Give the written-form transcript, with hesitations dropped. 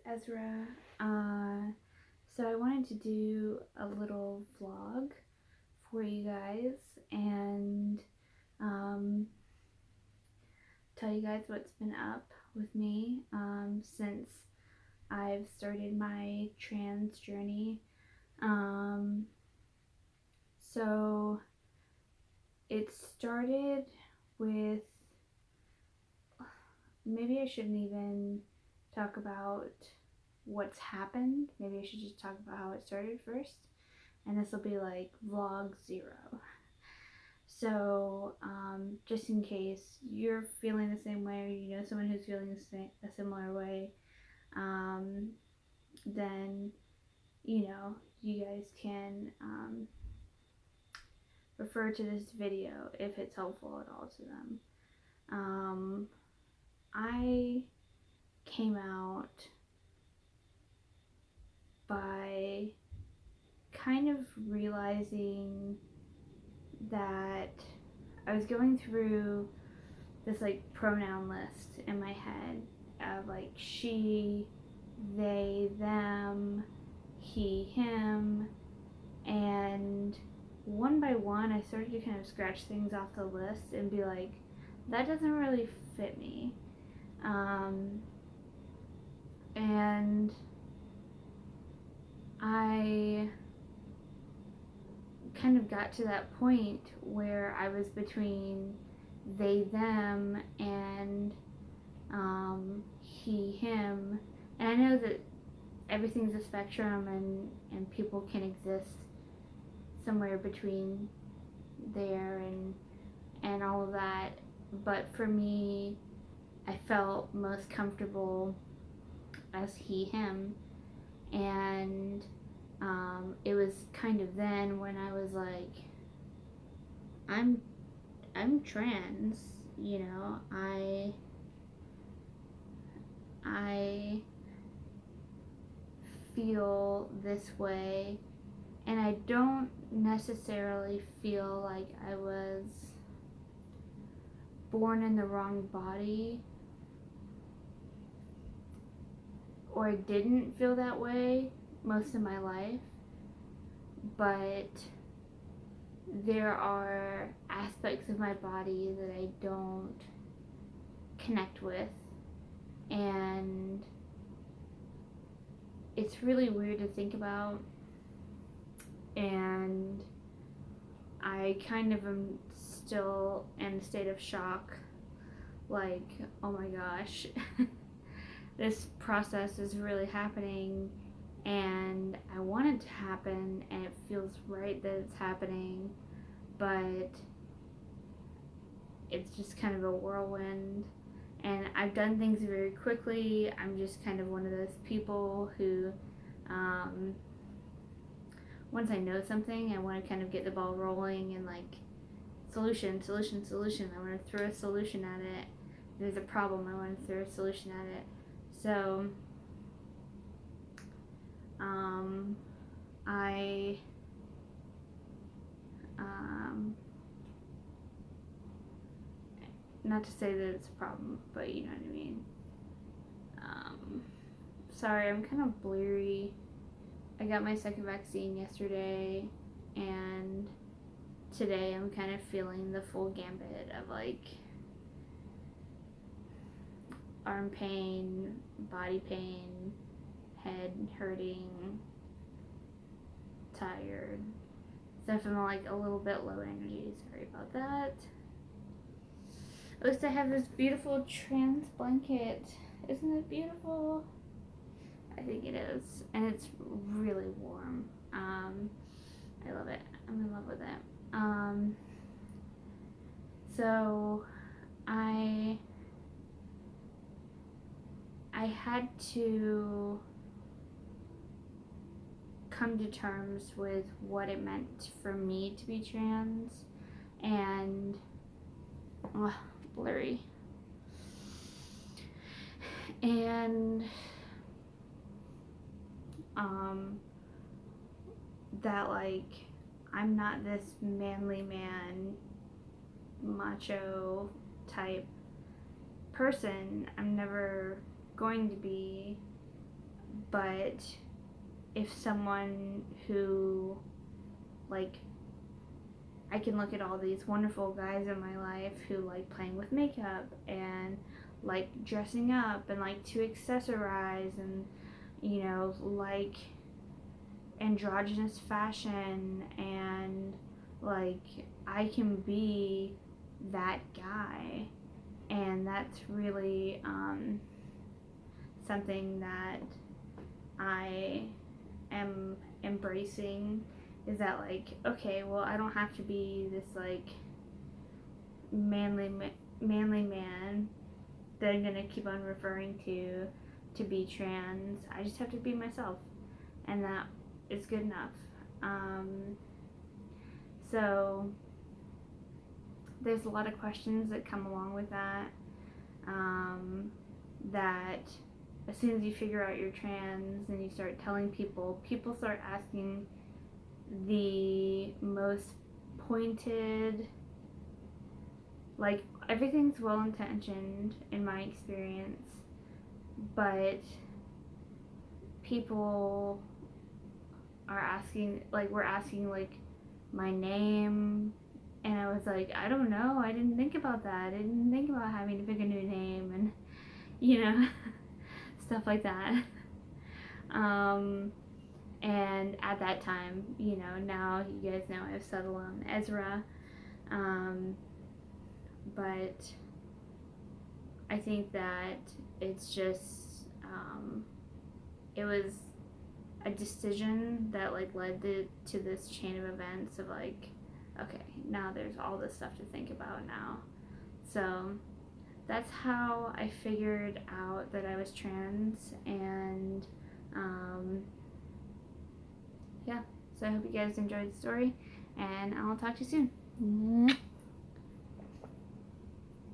Ezra. So I wanted to do a little vlog for you guys and tell you guys what's been up with me since I've started my trans journey. So it started with, maybe I shouldn't even talk about what's happened. Maybe I should just talk about how it started first. And this will be like vlog 0. So, just in case you're feeling the same way, or you know someone who's feeling a similar way, then, you know, you guys can refer to this video if it's helpful at all to them. I came out by kind of realizing that I was going through this like pronoun list in my head of like she, they, them, he, him, and one by one I started to kind of scratch things off the list and be like, that doesn't really fit me. And I kind of got to that point where I was between they, them, and he, him. And I know that everything's a spectrum and people can exist somewhere between there and all of that. But for me, I felt most comfortable as he, him. And it was kind of then when I was like, I'm trans, you know, I feel this way, and I don't necessarily feel like I was born in the wrong body, or I didn't feel that way most of my life, but there are aspects of my body that I don't connect with, and it's really weird to think about, and I kind of am still in a state of shock, like, oh my gosh, this process is really happening, and I want it to happen, and it feels right that it's happening, but it's just kind of a whirlwind, and I've done things very quickly. I'm just kind of one of those people who, once I know something, I want to kind of get the ball rolling and like, solution. I want to throw a solution at it. If there's a problem, I want to throw a solution at it. So, I not to say that it's a problem, but you know what I mean. Sorry, I'm kind of bleary. I got my second vaccine yesterday, and today I'm kind of feeling the full gambit of like arm pain, body pain, head hurting, tired. So I'm feeling like a little bit low energy. Sorry about that. At least I have this beautiful trans blanket. Isn't it beautiful? I think it is. And it's really warm. I love it. I'm in love with it. So I had to come to terms with what it meant for me to be trans, and blurry, and that like I'm not this manly man, macho type person. I'm never going to be. but if someone who, like, I can look at all these wonderful guys in my life who like playing with makeup and like dressing up and like to accessorize and, you know, like androgynous fashion, and like I can be that guy, and that's really something that I am embracing, is that like, okay, well, I don't have to be this like manly man that I'm gonna keep on referring to be trans. I just have to be myself, and that is good enough. So there's a lot of questions that come along with that. That as soon as you figure out you're trans and you start telling people, people start asking the most pointed, like, everything's well intentioned in my experience, but people are asking, like, we're asking, like, my name, and I was like, I don't know, I didn't think about that, I didn't think about having to pick a new name, and, you know, stuff like that. And at that time, you know, now you guys know I've settled on Ezra, but I think that it's just, it was a decision that like led to this chain of events of like, okay, now there's all this stuff to think about now. So that's how I figured out that I was trans, and yeah, so I hope you guys enjoyed the story, and I'll talk to you soon.